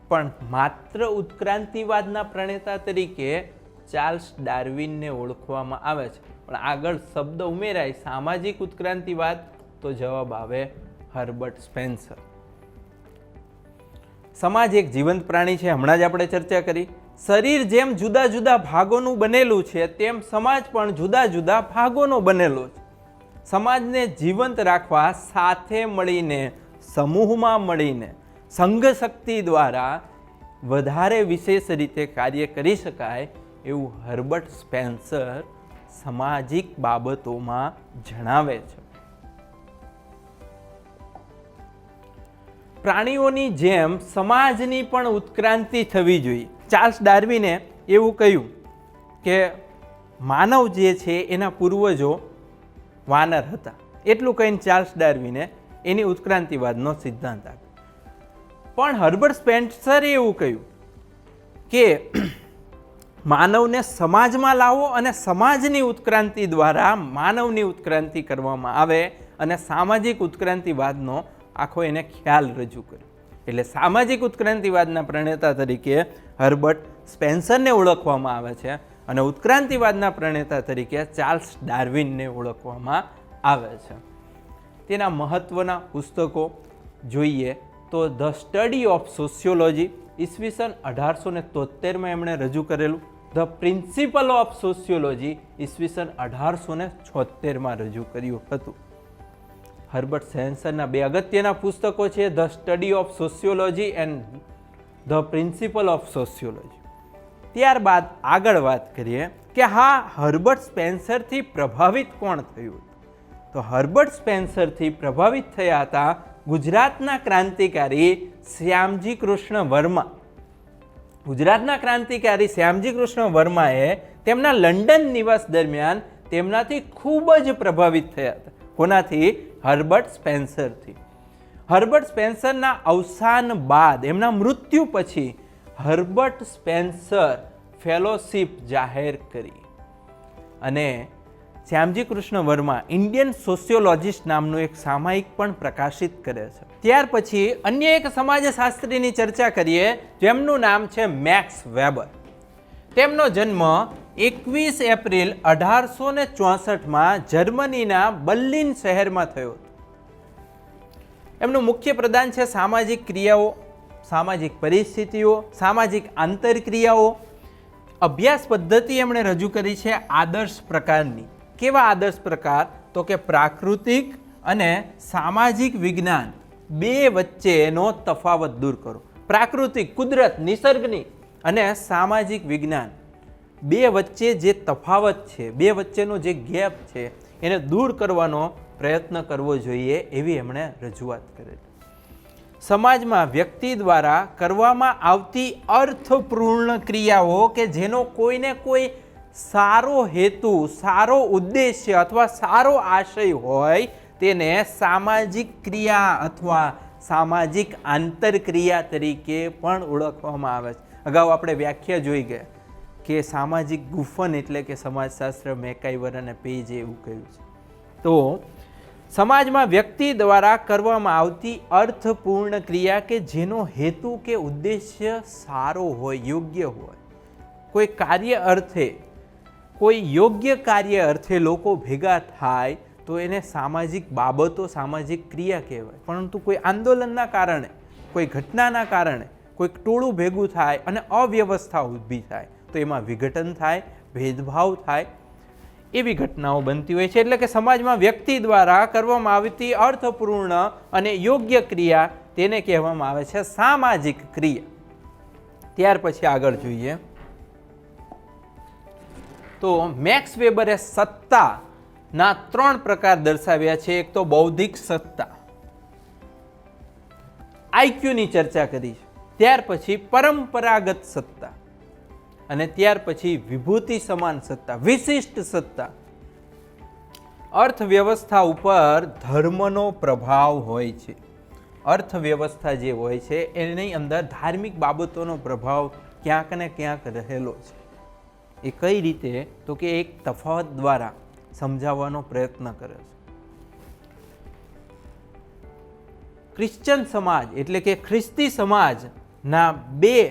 પણ માત્ર ઉત્ક્રાંતિવાદના પ્રણેતા તરીકે ચાર્લ્સ ડાર્વિનને ઓળખવામાં આવે છે. પણ આગળ શબ્દ ઉમેરાય સામાજિક ઉત્ક્રાંતિવાદ, તો જવાબ આવે હર્બર્ટ સ્પેન્સર. સમાજ એક જીવંત પ્રાણી છે, હમણાં જ આપણે ચર્ચા કરી. શરીર જેમ જુદા જુદા ભાગોનું બનેલું છે તેમ સમાજ પણ જુદા જુદા ભાગોનો બનેલો છે. સમાજને જીવંત રાખવા સાથે મળીને, સમૂહમાં મળીને, સંઘ શક્તિ દ્વારા વધારે વિશેષ રીતે કાર્ય કરી શકાય એવું હર્બર્ટ સ્પેન્સર સામાજિક બાબતોમાં જણાવે છે. પ્રાણીઓની જેમ સમાજની પણ ઉત્ક્રાંતિ થવી જોઈએ. ચાર્લ્સ ડાર્વિને એવું કહ્યું કે માનવ જે છે એના પૂર્વજો વાનર હતા. એટલું કહીને ચાર્લ્સ ડાર્વિને એની ઉત્ક્રાંતિવાદનો સિદ્ધાંત આપ્યો. પણ હર્બર્ટ સ્પેન્સરે એવું કહ્યું કે માનવને સમાજમાં લાવો અને સમાજની ઉત્ક્રાંતિ દ્વારા માનવની ઉત્ક્રાંતિ કરવામાં આવે અને સામાજિક ઉત્ક્રાંતિવાદનો આખો એને ખ્યાલ રજૂ કર્યો. એટલે સામાજિક ઉત્ક્રાંતિવાદના પ્રણેતા તરીકે હર્બર્ટ સ્પેન્સરને ઓળખવામાં આવે છે અને ઉત્ક્રાંતિવાદના પ્રણેતા તરીકે ચાર્લ્સ ડાર્વિનને ઓળખવામાં આવે છે. તેના મહત્ત્વના પુસ્તકો જોઈએ તો ધ સ્ટડી ઓફ સોશિયોલોજી ઈસવીસન 1873માં એમણે રજૂ કરેલું. ધ પ્રિન્સિપલ ઓફ સોશિયોલોજી ઈસવીસન 1876માં રજૂ કર્યું હતું. હર્બર્ટ સ્પેન્સરના બે અગત્યના પુસ્તકો છે, the study of sociology and the principal of sociology. ત્યારબાદ આગળ વાત કરીએ કે હા, હર્બર્ટ સ્પેન્સરથી પ્રભાવિત કોણ થયું? તો હર્બર્ટ સ્પેન્સરથી પ્રભાવિત થયા હતા ગુજરાતના ક્રાંતિકારી શ્યામજી કૃષ્ણ વર્મા. ગુજરાતના ક્રાંતિકારી શ્યામજી કૃષ્ણ વર્માએ તેમના લંડન નિવાસ દરમિયાન તેમનાથી ખૂબ જ પ્રભાવિત થયા હતા. કોનાથી? હર્બર્ટ સ્પેન્સરથી. હર્બર્ટ સ્પેન્સરના અવસાન બાદ, એમના મૃત્યુ પછી હર્બર્ટ સ્પેન્સર ફેલોશિપ જાહેર કરી અને શ્યામજી કૃષ્ણ વર્મા ઇન્ડિયન સોશિયોલોજિસ્ટ નામનું એક સામાયિક પણ પ્રકાશિત કરે છે. ત્યાર પછી અન્ય એક સમાજશાસ્ત્રીની ચર્ચા કરીએ જેમનું નામ છે મેક્સ વેબર. તેમનો જન્મ 21 એપ્રિલ 1864માં જર્મનીના બર્લિન શહેરમાં થયો હતો. એમનું મુખ્ય પ્રદાન છે સામાજિક ક્રિયાઓ, સામાજિક પરિસ્થિતિઓ, સામાજિક આંતરક્રિયાઓ. અભ્યાસ પદ્ધતિ એમણે રજૂ કરી છે આદર્શ પ્રકારની. કેવા આદર્શ પ્રકાર? તો કે પ્રાકૃતિક અને સામાજિક વિજ્ઞાન બે વચ્ચેનો તફાવત દૂર કરો. પ્રાકૃતિક, કુદરત, નિસર્ગની અને સામાજિક વિજ્ઞાન બે વચ્ચે જે તફાવત છે, બે વચ્ચેનો જે ગેપ છે, એને દૂર કરવાનો પ્રયત્ન કરવો જોઈએ એવી એમણે રજૂઆત કરેલી. સમાજમાં વ્યક્તિ દ્વારા કરવામાં આવતી અર્થપૂર્ણ ક્રિયાઓ કે જેનો કોઈને કોઈ સારો હેતુ, સારો ઉદ્દેશ્ય અથવા સારો આશય હોય તેને સામાજિક ક્રિયા અથવા સામાજિક આંતરક્રિયા તરીકે પણ ઓળખવામાં આવે છે. અગાઉ આપણે વ્યાખ્યા જોઈ ગયા કે સામાજિક ગુફન એટલે કે સમાજશાસ્ત્ર મેકાઈવર અને પેજ એવું કહ્યું છે. તો સમાજમાં વ્યક્તિ દ્વારા કરવામાં આવતી અર્થપૂર્ણ ક્રિયા કે જેનો હેતુ કે ઉદ્દેશ્ય સારો હોય, યોગ્ય હોય. કોઈ કાર્ય અર્થે, કોઈ યોગ્ય કાર્ય અર્થે લોકો ભેગા થાય તો એને સામાજિક બાબતો, સામાજિક ક્રિયા કહેવાય. પરંતુ કોઈ આંદોલનના કારણે, કોઈ ઘટનાના કારણે કોઈક ટોળું ભેગું થાય અને અવ્યવસ્થા ઊભી થાય તો એમાં વિઘટન થાય, ભેદભાવ થાય, એવી ઘટનાઓ બનતી હોય છે. એટલે કે સમાજમાં વ્યક્તિ દ્વારા કરવામાં આવતી અર્થપૂર્ણ અને યોગ્ય ક્રિયા તેને કહેવામાં આવે છે સામાજિક ક્રિયા. ત્યાર પછી આગળ જોઈએ તો મેક્સ વેબરે સત્તાના 3 પ્રકાર દર્શાવ્યા છે. એક તો બૌદ્ધિક સત્તા, આઈક્યુની ચર્ચા કરી છે. ત્યાર પછી પરંપરાગત સત્તા અને ત્યાર પછી વિભૂતિ સમાન સત્તા, વિશિષ્ટ સત્તા. અર્થવ્યવસ્થા ઉપર ધર્મનો પ્રભાવ હોય છે. અર્થવ્યવસ્થા જે હોય છે એની અંદર ધાર્મિક બાબતોનો પ્રભાવ ક્યાંક ને ક્યાંક રહેલો છે. એ કઈ રીતે? તો કે એક તફાવત દ્વારા સમજાવવાનો પ્રયત્ન કરે છે. ક્રિશ્ચન સમાજ એટલે કે ખ્રિસ્તી સમાજના 2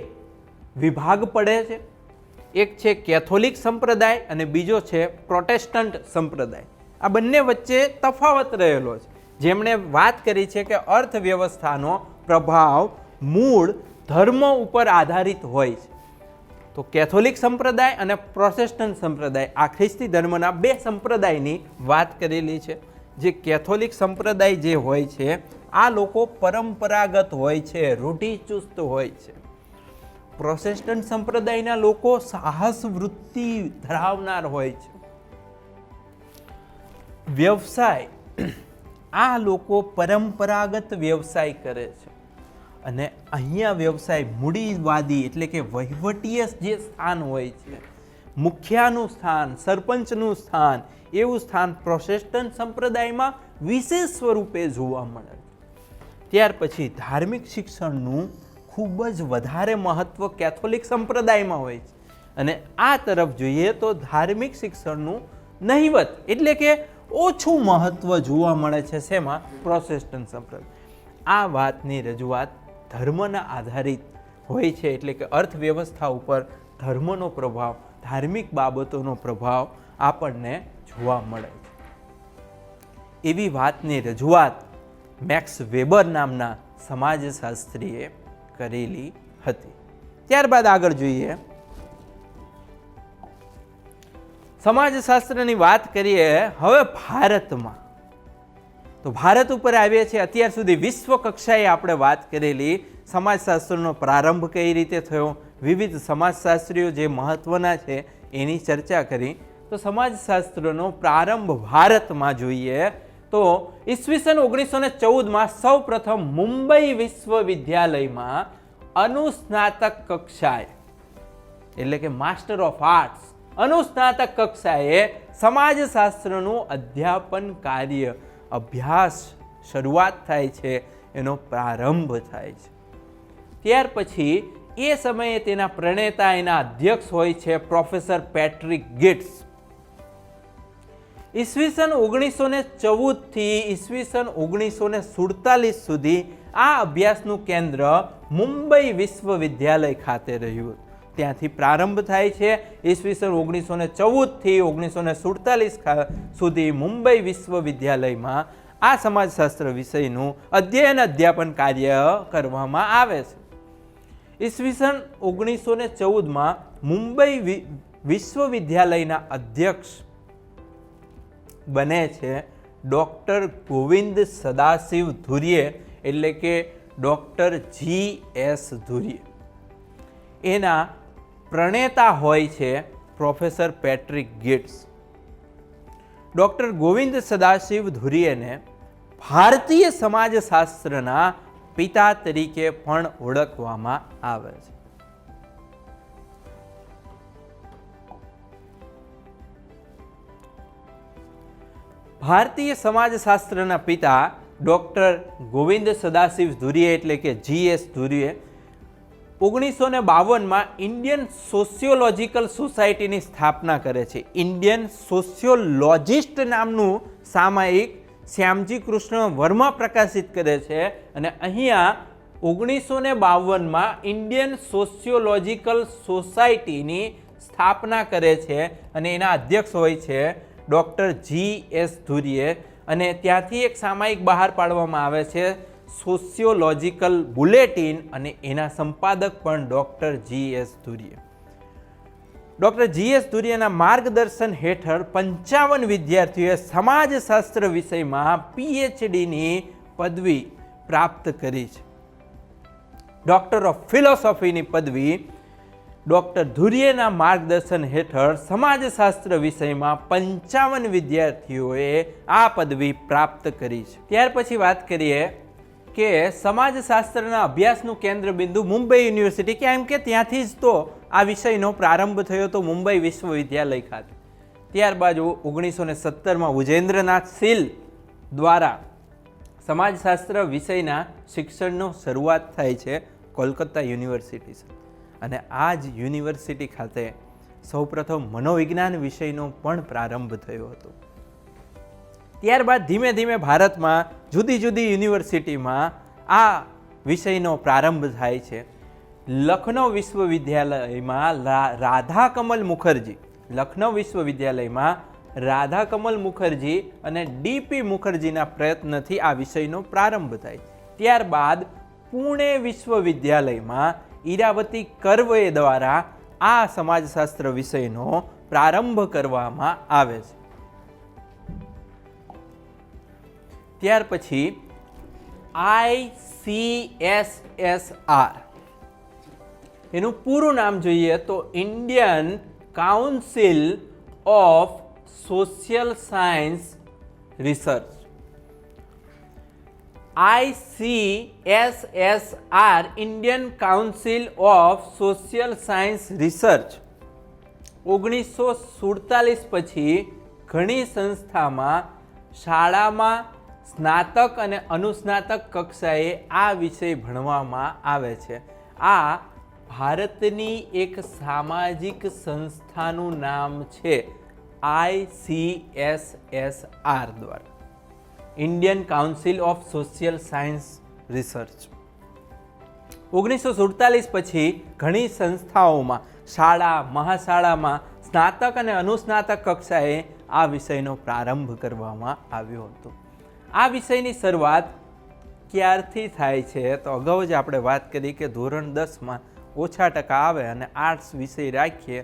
વિભાગ પડે છે. એક છે કેથોલિક સંપ્રદાય અને બીજો છે પ્રોટેસ્ટન્ટ સંપ્રદાય. આ બંને વચ્ચે તફાવત રહેલો છે. જેમણે વાત કરી છે કે અર્થવ્યવસ્થાનો પ્રભાવ મૂળ ધર્મ ઉપર આધારિત હોય છે. તો કેથોલિક સંપ્રદાય અને પ્રોટેસ્ટન્ટ સંપ્રદાય, આ ખ્રિસ્તી ધર્મના 2 સંપ્રદાયની વાત કરેલી છે. જે કેથોલિક સંપ્રદાય જે હોય છે આ લોકો પરંપરાગત હોય છે, રૂઢિચુસ્ત હોય છે. પ્રોટેસ્ટન્ટ સંપ્રદાયના લોકો સાહસ વૃત્તિ ધરાવનાર હોય છે. વ્યવસાય, આ લોકો પરંપરાગત વ્યવસાય કરે છે અને અહીંયા વ્યવસાય મૂડીવાદી એટલે કે વહીવટીય જે સ્થાન હોય છે, મુખિયાનું સ્થાન, સરપંચનું સ્થાન, એવું સ્થાન પ્રોટેસ્ટન્ટ સંપ્રદાયમાં વિશેષ સ્વરૂપે જોવા મળે. ત્યાર પછી ધાર્મિક શિક્ષણનું ખૂબ જ વધારે મહત્વ કેથોલિક સંપ્રદાયમાં હોય છે અને આ તરફ જોઈએ તો ધાર્મિક શિક્ષણનું નહિવત એટલે કે ઓછું મહત્વ જોવા મળે છે. શેમાં? પ્રોટેસ્ટન્ટ સંપ્રદાય. આ વાતની રજૂઆત ધર્મના આધારિત હોય છે એટલે કે અર્થવ્યવસ્થા ઉપર ધર્મનો પ્રભાવ, ધાર્મિક બાબતોનો પ્રભાવ આપણને જોવા મળે છે. એવી વાતની રજૂઆત મેક્સ વેબર નામના સમાજશાસ્ત્રીએ કરેલી હતી. ત્યારબાદ આગળ જોઈએ, સમાજશાસ્ત્રની વાત કરીએ હવે ભારતમાં. તો ભારત ઉપર આવીએ છીએ. અત્યાર સુધી વિશ્વ કક્ષાએ આપણે વાત કરેલી સમાજશાસ્ત્રનો પ્રારંભ કઈ રીતે થયો, વિવિધ સમાજશાસ્ત્રીઓ જે મહત્વના છે એની ચર્ચા કરી. તો સમાજશાસ્ત્રનો પ્રારંભ ભારતમાં જોઈએ તો ઈસવીસન 1914માં સૌ પ્રથમ મુંબઈ વિશ્વવિદ્યાલયમાં અનુસ્નાતક કક્ષાએ, એટલે કે માસ્ટર ઓફ આર્ટ્સ, અનુસ્નાતક કક્ષાએ સમાજશાસ્ત્રનું અધ્યાપન કાર્ય, અભ્યાસ શરૂઆત થાય છે, એનો પ્રારંભ થાય છે. ત્યાર પછી એ સમયે તેના પ્રણેતા, એના અધ્યક્ષ હોય છે પ્રોફેસર પેટ્રિક ગિટ્સ. ઈસવીસન 1914 થી ઈસવીસન 1947 સુધી આ અભ્યાસનું કેન્દ્ર મુંબઈ વિશ્વવિદ્યાલય ખાતે રહ્યું. ત્યાંથી પ્રારંભ થાય છે. ઈસવીસન 1914 થી 1947 સુધી મુંબઈ વિશ્વવિદ્યાલયમાં આ સમાજશાસ્ત્ર વિષયનું અધ્યયન અધ્યાપન કાર્ય કરવામાં આવે છે. ઈસવીસન 1914માં મુંબઈ વિશ્વવિદ્યાલયના અધ્યક્ષ બને છે ડૉક્ટર ગોવિંદ સદાશિવ ધુર્ય, એટલે કે ડૉક્ટર GS ધુર્ય. એના પ્રણેતા હોય છે professor Patrick Geddes. Doctor Govind Sadashiv ધુર્યને ભારતીય સમાજશાસ્ત્રના પિતા તરીકે પણ ઓળખવામાં આવે છે. ભારતીય સમાજશાસ્ત્રના પિતા ડૉક્ટર ગોવિંદ સદાશિવ ધુર્ય, એટલે કે GS ધુર્ય, 1952માં ઇન્ડિયન સોશિયોલોજિકલ સોસાયટીની સ્થાપના કરે છે. ઇન્ડિયન સોશિયોલોજિસ્ટ નામનું સામાયિક શ્યામજી કૃષ્ણ વર્મા પ્રકાશિત કરે છે. અને અહીંયા 1952માં ઇન્ડિયન સોશિયોલોજિકલ સોસાયટીની સ્થાપના કરે છે અને એના અધ્યક્ષ હોય છે ડૉક્ટર GS ધુર્ય. અને ત્યાંથી એક સામાયિક બહાર પાડવામાં આવે છે સોશિયોલોજિકલ બુલેટિન, અને એના સંપાદક પણ ડૉક્ટર GS ધુર્ય. ડૉક્ટર GS ધુર્યના માર્ગદર્શન હેઠળ 55 વિદ્યાર્થીઓએ સમાજશાસ્ત્ર વિષયમાં PhDની પદવી પ્રાપ્ત કરી છે. ડૉક્ટર ઓફ ફિલોસોફીની પદવી ડૉક્ટર ધુર્યના માર્ગદર્શન હેઠળ સમાજશાસ્ત્ર વિષયમાં 55 વિદ્યાર્થીઓએ આ પદવી પ્રાપ્ત કરી છે. ત્યાર પછી વાત કરીએ કે સમાજશાસ્ત્રના અભ્યાસનું કેન્દ્ર બિંદુ મુંબઈ યુનિવર્સિટી, કેમ કે ત્યાંથી જ તો આ વિષયનો પ્રારંભ થયો હતો, મુંબઈ વિશ્વવિદ્યાલય ખાતે. ત્યારબાદ 1917માં ઉજેન્દ્રનાથ શીલ દ્વારા સમાજશાસ્ત્ર વિષયના શિક્ષણનો શરૂઆત થાય છે કોલકાતા યુનિવર્સિટી સાથે. અને આ જ યુનિવર્સિટી ખાતે સૌપ્રથમ મનોવિજ્ઞાન વિષયનો પણ પ્રારંભ થયો હતો. ત્યારબાદ ધીમે ધીમે ભારતમાં જુદી જુદી યુનિવર્સિટીમાં આ વિષયનો પ્રારંભ થાય છે. લખનૌ વિશ્વવિદ્યાલયમાં રાધાકમલ મુખર્જી, લખનૌ વિશ્વવિદ્યાલયમાં રાધાકમલ મુખર્જી અને DP મુખર્જીના પ્રયત્નથી આ વિષયનો પ્રારંભ થાય. ત્યારબાદ પુણે વિશ્વવિદ્યાલયમાં ઈરાવતી કર્વે દ્વારા આ સમાજશાસ્ત્ર વિષયનો પ્રારંભ કરવામાં આવે છે. ત્યાર પછી ICSSR, એનું પૂરું નામ જોઈએ તો Indian council of social science research. ICSSR, Indian council of social science research, 1947 પછી ઘણી સંસ્થામાં શાળામાં સ્નાતક અને અનુસ્નાતક કક્ષાએ આ વિષય ભણવામાં આવે છે. આ ભારતની એક સામાજિક સંસ્થાનું નામ છે ICSSR દ્વારા, Indian council of social science research. 1947 પછી ઘણી સંસ્થાઓમાં શાળા મહાશાળામાં સ્નાતક અને અનુસ્નાતક કક્ષાએ આ વિષયનો પ્રારંભ કરવામાં આવ્યો હતો. આ વિષયની શરૂઆત ક્યારથી થાય છે તો અગાઉ જ આપણે વાત કરી કે ધોરણ 10માં ઓછા ટકા આવે અને આર્ટ્સ વિષય રાખીએ,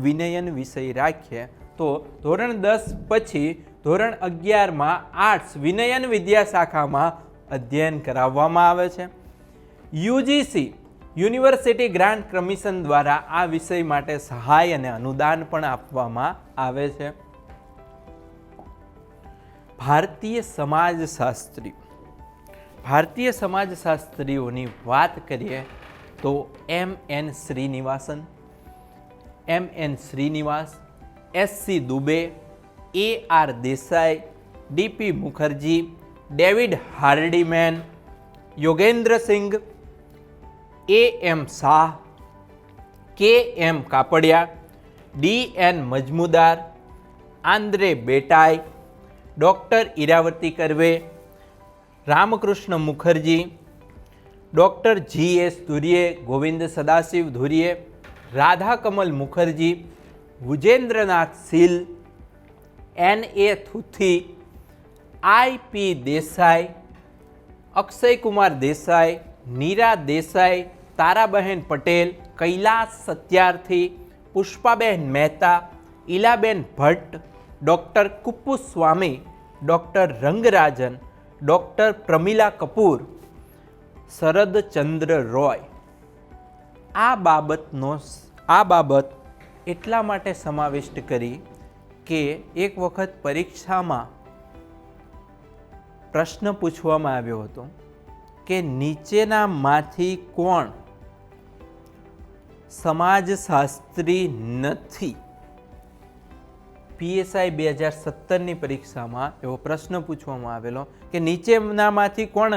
વિનયન વિષય રાખીએ, તો ધોરણ 10 પછી ધોરણ 11માં આર્ટ્સ વિનયન વિદ્યા શાખામાં અધ્યયન કરાવવામાં આવે છે. યુજીસી યુનિવર્સિટી ગ્રાન્ટ કમિશન દ્વારા આ વિષય માટે સહાય અને અનુદાન પણ આપવામાં આવે છે. ભારતીય સમાજશાસ્ત્રીઓની વાત કરીએ તો M N. Srinivas, S C. Dube, A R. Desai, D P. Mukherjee, David Hardiman, Yogendra Singh, A M. Shah, K M. Kapadia, D N. Majumdar, Andre Beteille, doctor Irawati Karve, Ramkrishna Mukherjee, doctor G S. Ghurye, Govind Sadashiv Ghurye, Radhakamal Mukherjee, Vijendranath Seal, N A. Thoothi, I P. Desai, Akshaykumar Desai, Neera Desai, તારાબહેન પટેલ, કૈલાસ સત્યાર્થી, પુષ્પાબેન મહેતા, ઈલાબેન Bhatt, doctor Kuppuswamy, doctor Rangarajan, doctor Pramila Kapoor, Sharadchandra Roy. આ બાબત એટલા માટે સમાવિષ્ટ કરી કે એક વખત પરીક્ષામાં પ્રશ્ન પૂછવામાં આવ્યો હતો કે નીચેનામાંથી કોણ સમાજશાસ્ત્રી નથી. પીએસઆઈ 2017ની પરીક્ષામાં એવો પ્રશ્ન પૂછવામાં આવેલો કે નીચેનામાંથી કોણ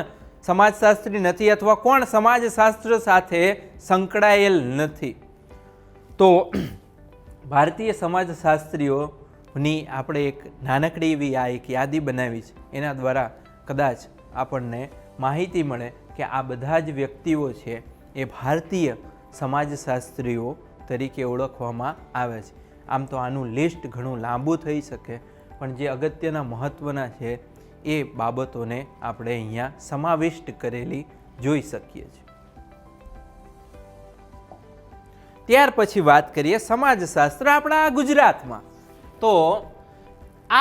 સમાજશાસ્ત્રી નથી અથવા કોણ સમાજશાસ્ત્ર સાથે સંકળાયેલ નથી. તો ભારતીય સમાજશાસ્ત્રીઓની આપણે એક નાનકડી એવી આ એક યાદી બનાવી છે. એના દ્વારા કદાચ આપણને માહિતી મળે કે આ બધા જ વ્યક્તિઓ છે એ ભારતીય સમાજશાસ્ત્રીઓ તરીકે ઓળખવામાં આવે છે. આમ તો આનું લિસ્ટ ઘણું લાંબુ થઈ શકે, પણ જે અગત્યના મહત્ત્વના છે એ બાબતોને આપણે અહીંયા સમાવિષ્ટ કરેલી જોઈ શકીએ છીએ. ત્યાર પછી વાત કરીએ સમાજશાસ્ત્ર આપણા ગુજરાતમાં. તો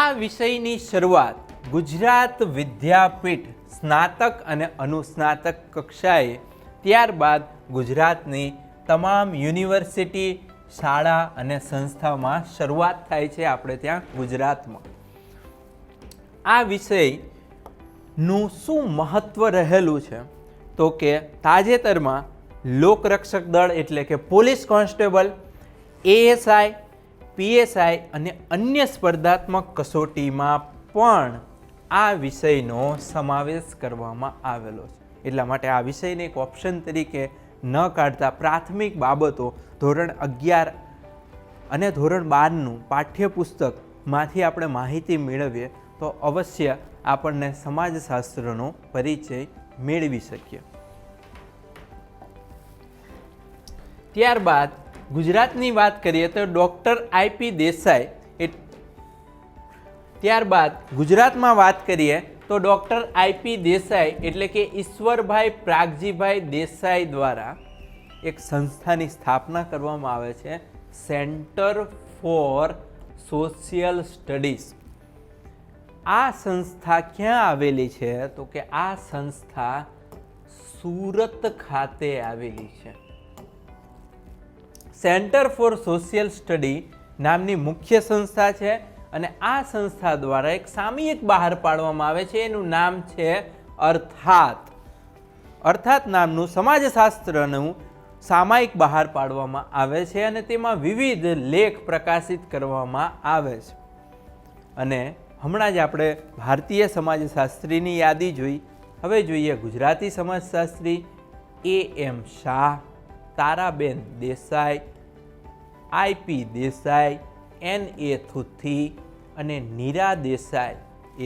આ વિષયની શરૂઆત ગુજરાત વિદ્યાપીઠ સ્નાતક અને અનુસ્નાતક કક્ષાએ, ત્યારબાદ ગુજરાતની તમામ યુનિવર્સિટી, શાળા અને સંસ્થામાં શરૂઆત થાય છે આપણે ત્યાં ગુજરાતમાં. આ વિષયનું શું મહત્ત્વ રહેલું છે તો કે તાજેતરમાં લોકરક્ષક દળ એટલે કે પોલીસ કોન્સ્ટેબલ, એએસઆઈ, પીએસઆઈ અને અન્ય સ્પર્ધાત્મક કસોટીમાં પણ આ વિષયનો સમાવેશ કરવામાં આવેલો છે. એટલા માટે આ વિષયને એક ઓપ્શન તરીકે ન કાઢતા પ્રાથમિક બાબતો ધોરણ 11 અને ધોરણ 12નું પાઠ્યપુસ્તકમાંથી આપણે માહિતી મેળવીએ તો અવશ્ય આપણને સમાજશાસ્ત્રનો પરિચય મેળવી શકીએ. ત્યારબાદ ગુજરાતની વાત કરીએ તો ડૉક્ટર આઈ.પી. દેસાઈ, ત્યારબાદ ગુજરાતમાં વાત કરીએ તો ડૉક્ટર આઈ.પી. દેસાઈ એટલે કે ઈશ્વરભાઈ પ્રાગજીભાઈ દેસાઈ દ્વારા એક સંસ્થાની સ્થાપના કરવામાં આવે છે, સેન્ટર ફોર સોશિયલ સ્ટડીઝ. આ સંસ્થા ક્યાં આવેલી છે તો કે આ સંસ્થા સુરત ખાતે આવેલી છે. સેન્ટર ફોર સોશિયલ સ્ટડી નામની મુખ્ય સંસ્થા છે અને આ સંસ્થા દ્વારા એક સામયિક બહાર પાડવામાં આવે છે. એનું નામ છે અર્થાત નામનું સમાજશાસ્ત્રનું સામાયિક બહાર પાડવામાં આવે છે અને તેમાં વિવિધ લેખ પ્રકાશિત કરવામાં આવે છે. અને હમણાં જ આપણે ભારતીય સમાજશાસ્ત્રીની યાદી જોઈ. હવે જોઈએ ગુજરાતી સમાજશાસ્ત્રી. એ.એમ. શાહ, તારાબેન દેસાઈ, આઈ.પી. દેસાઈ, એન.એ. થુથી અને નીરા દેસાઈ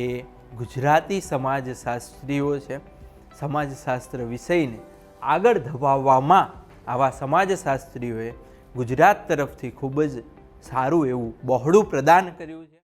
એ ગુજરાતી સમાજશાસ્ત્રીઓ છે. સમાજશાસ્ત્ર વિષયને આગળ ધપાવવામાં આવા સમાજશાસ્ત્રીઓએ ગુજરાત તરફથી ખૂબ જ સારું એવું બહોળું પ્રદાન કર્યું છે.